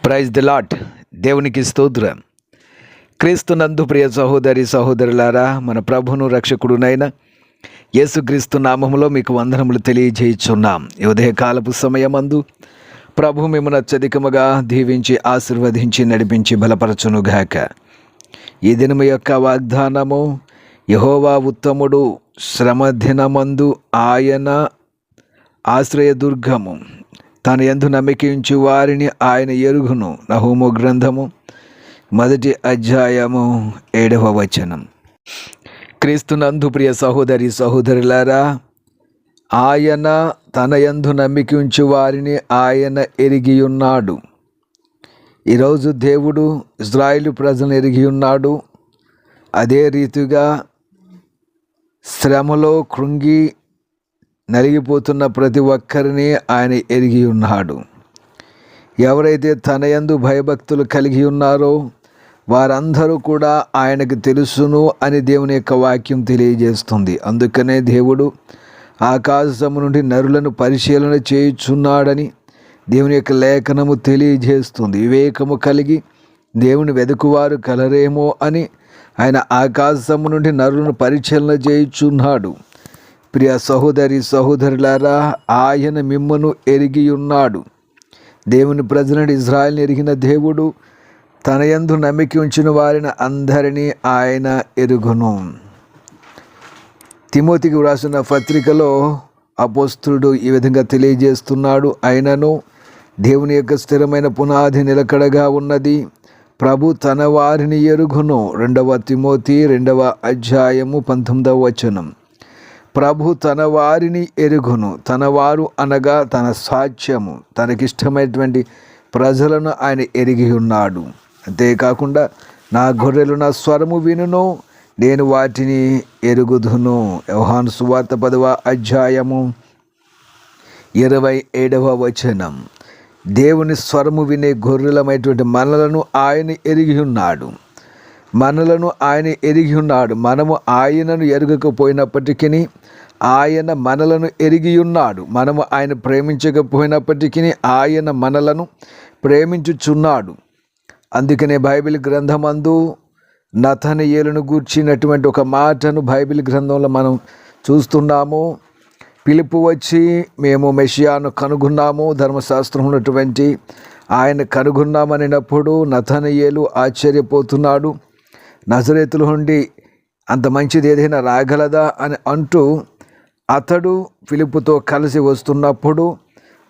Praise the lord. దేవునికి స్తోత్రం. క్రీస్తునందు ప్రియ సహోదరి సహోదరులారా, మన ప్రభును రక్షకుడునైన యేసుక్రీస్తు నామములో మీకు వందనములు తెలియజేయుచున్నాం. ఈ ఉదయకాలపు సమయమందు ప్రభు మిమ్మల్ని అత్యధికముగా దీవించి ఆశీర్వదించి నడిపించి బలపరచునుగాక. ఈ దినము యొక్క వాగ్దానము, యెహోవా ఉత్తముడు, శ్రమ దినమందు ఆయన ఆశ్రయదుర్గము, తన యందు నమ్మికించు వారిని ఆయన ఎరుగును. నహూము గ్రంథము 1వ అధ్యాయము 7వ వచనం. క్రీస్తునందు ప్రియ సహోదరి సహోదరులారా, ఆయన తన యందు నమ్మికించు వారిని ఆయన ఎరిగి ఉన్నాడు. ఈరోజు దేవుడు ఇజ్రాయేలు ప్రజలను ఎరిగి ఉన్నాడు. అదే రీతిగా శ్రమలో కృంగి నలిగిపోతున్న ప్రతి ఒక్కరిని ఆయన ఎరిగి ఉన్నాడు. ఎవరైతే తన యందు భయభక్తులు కలిగి ఉన్నారో వారందరూ కూడా ఆయనకు తెలుసును అని దేవుని యొక్క వాక్యం తెలియజేస్తుంది. అందుకనే దేవుడు ఆకాశము నుండి నరులను పరిశీలన చేయుచున్నాడని దేవుని యొక్క లేఖనము తెలియజేస్తుంది. వివేకము కలిగి దేవుని వెదుకువారు కలరేమో అని ఆయన ఆకాశము నుండి నరులను పరిశీలన చేయుచున్నాడు. ప్రియ సహోదరి సహోదరులారా, ఆయన మిమ్మను ఎరిగి ఉన్నాడు. దేవుని ప్రజలను ఇజ్రాయెల్ని ఎరిగిన దేవుడు తన యందు నమ్మిక ఉంచిన వారిని అందరినీ ఆయన ఎరుగును. తిమోతికి వ్రాసిన పత్రికలో అపోస్తలుడు ఈ విధంగా తెలియజేస్తున్నాడు. అయినను దేవుని యొక్క స్థిరమైన పునాది నిలకడగా ఉన్నది, ప్రభు తన వారిని ఎరుగును. 2వ తిమోతి 2వ అధ్యాయము 19వ వచనం. ప్రభు తన వారిని ఎరుగును. తన వారు అనగా తన సాధ్యము, తనకిష్టమైనటువంటి ప్రజలను ఆయన ఎరిగి ఉన్నాడు. అంతేకాకుండా నా గొర్రెలు నా స్వరము వినును, నేను వాటిని ఎరుగుదును. యోహాను సువార్త 10వ అధ్యాయము 27వ వచనం. దేవుని స్వరము వినే గొర్రెలమైనటువంటి మనలను ఆయన ఎరిగి ఉన్నాడు. మనలను ఆయన ఎరిగి ఉన్నాడు. మనము ఆయనను ఎరగకపోయినప్పటికీ ఆయన మనలను ఎరిగి ఉన్నాడు. మనము ఆయన ప్రేమించకపోయినప్పటికీ ఆయన మనలను ప్రేమించుచున్నాడు. అందుకనే బైబిల్ గ్రంథమందు నతనయేలును గూర్చినటువంటి ఒక మాటను బైబిల్ గ్రంథంలో మనం చూస్తున్నాము. పిలుపు వచ్చి మేము మెషియాను కనుగొన్నాము, ధర్మశాస్త్రం ఉన్నటువంటి ఆయన కనుగొన్నామనినప్పుడు నతనయేలు ఆశ్చర్యపోతున్నాడు. నజరేతుల నుండి అంత మంచిది ఏదైనా రాగలదా అని అంటూ అతడు ఫిలిప్పుతో కలిసి వస్తున్నప్పుడు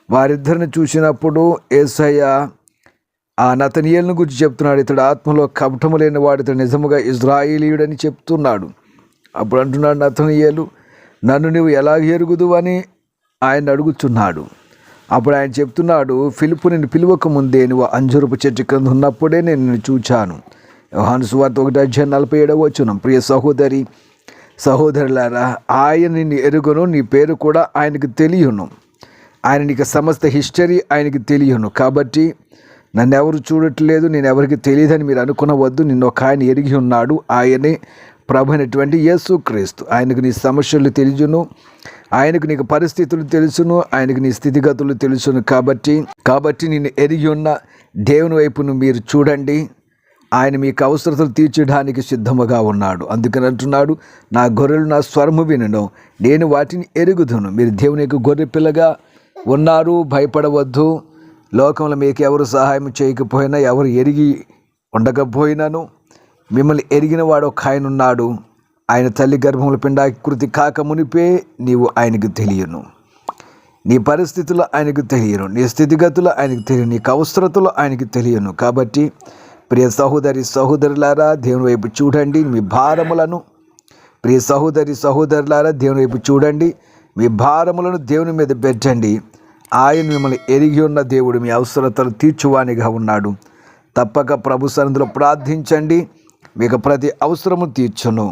వారిద్దరిని చూసినప్పుడు యేసయ్య ఆ నతనయేలును గురించి చెప్తున్నాడు. ఇతడు ఆత్మలో కపటము లేని వాడు, ఇతడు నిజముగా ఇజ్రాయేలీయుడని చెప్తున్నాడు. అప్పుడు అంటున్నాడు నతనయేలు, నన్ను నువ్వు ఎలా ఎరుగుదు అని ఆయన అడుగుతున్నాడు. అప్పుడు ఆయన చెప్తున్నాడు, ఫిలిప్పు నిన్ను పిలువక ముందే నువ్వు అంజూరపు చెట్టు కింద ఉన్నప్పుడే నేను నిన్ను చూచాను. యోహాను సువార్త 1వ అధ్యాయం 47వ వచనం. ప్రియ సహోదరి సహోదరులారా, ఆయన నిన్ను ఎరుగును, నీ పేరు కూడా ఆయనకు తెలియను. ఆయన నీకు సమస్త హిస్టరీ ఆయనకి తెలియను. కాబట్టి నన్ను ఎవరు చూడట్లేదు, నేను ఎవరికి తెలియదని మీరు అనుకునవద్దు. నిన్ను ఒక ఆయన ఎరిగి ఉన్నాడు. ఆయనే ప్రభు అయినటువంటి యేసుక్రీస్తు. ఆయనకు నీ సమస్యలు తెలుసును, ఆయనకు నీకు పరిస్థితులు తెలుసును, ఆయనకు నీ స్థితిగతులు తెలుసును. కాబట్టి నిన్ను ఎరిగి ఉన్న దేవుని వైపును మీరు చూడండి. ఆయన మీకు అవసరతలు తీర్చడానికి సిద్ధముగా ఉన్నాడు. అందుకని అంటున్నాడు, నా గొర్రెలు నా స్వరము వినును, నేను వాటిని ఎరుగుదును. మీరు దేవుని యొక్క గొర్రె పిల్లగా ఉన్నారు, భయపడవద్దు. లోకంలో మీకు ఎవరు సహాయం చేయకపోయినా, ఎవరు ఎరిగి ఉండకపోయినాను మిమ్మల్ని ఎరిగిన వాడు ఒక ఆయన ఉన్నాడు. ఆయన తల్లి గర్భముల పిండాకృతి కాక మునిపే నీవు ఆయనకు తెలియను. నీ పరిస్థితులు ఆయనకు తెలియను, నీ స్థితిగతులు ఆయనకు తెలియను, నీకు అవసరతలు ఆయనకు తెలియను. కాబట్టి ప్రియ సహోదరి సహోదరులారా, దేవుని వైపు చూడండి. మీ భారములను ప్రియ సహోదరి సహోదరులారా, దేవుని వైపు చూడండి. మీ భారములను దేవుని మీద పెట్టండి. ఆయన మిమ్మల్ని ఎరిగి ఉన్న దేవుడు, మీ అవసరతలు తీర్చువానిగా ఉన్నాడు. తప్పక ప్రభు సన్నిధిలో ప్రార్థించండి, మీకు ప్రతి అవసరము తీర్చును.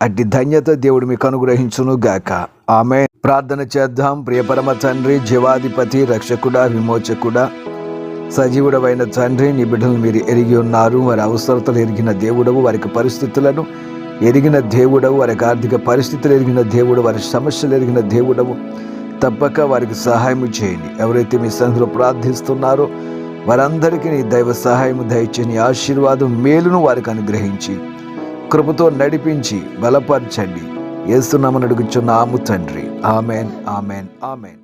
అట్టి ధన్యత దేవుడు మీకు అనుగ్రహించును గాక. ఆమేన్. ప్రార్థన చేద్దాం. ప్రియ పరమ తండ్రి, జీవాధిపతి, రక్షకుడా, విమోచకుడా, సజీవుడమైన తండ్రి, నీ బిడ్డలను మీరు ఎరిగి ఉన్నారు. వారి అవసరతలు ఎరిగిన దేవుడవు, వారికి పరిస్థితులను ఎరిగిన దేవుడవు, వారికి ఆర్థిక పరిస్థితులు ఎరిగిన దేవుడు, వారి సమస్యలు ఎరిగిన దేవుడవు. తప్పక వారికి సహాయం చేయండి. ఎవరైతే మీ సన్నిధిలో ప్రార్థిస్తున్నారో వారందరికీ నీ దైవ సహాయము దయచి నీ ఆశీర్వాదం మేలును వారికి అనుగ్రహించి కృపతో నడిపించి బలపరచండి. యేసు నామమున అడుగుచున్నాము తండ్రి. Amen, amen, amen.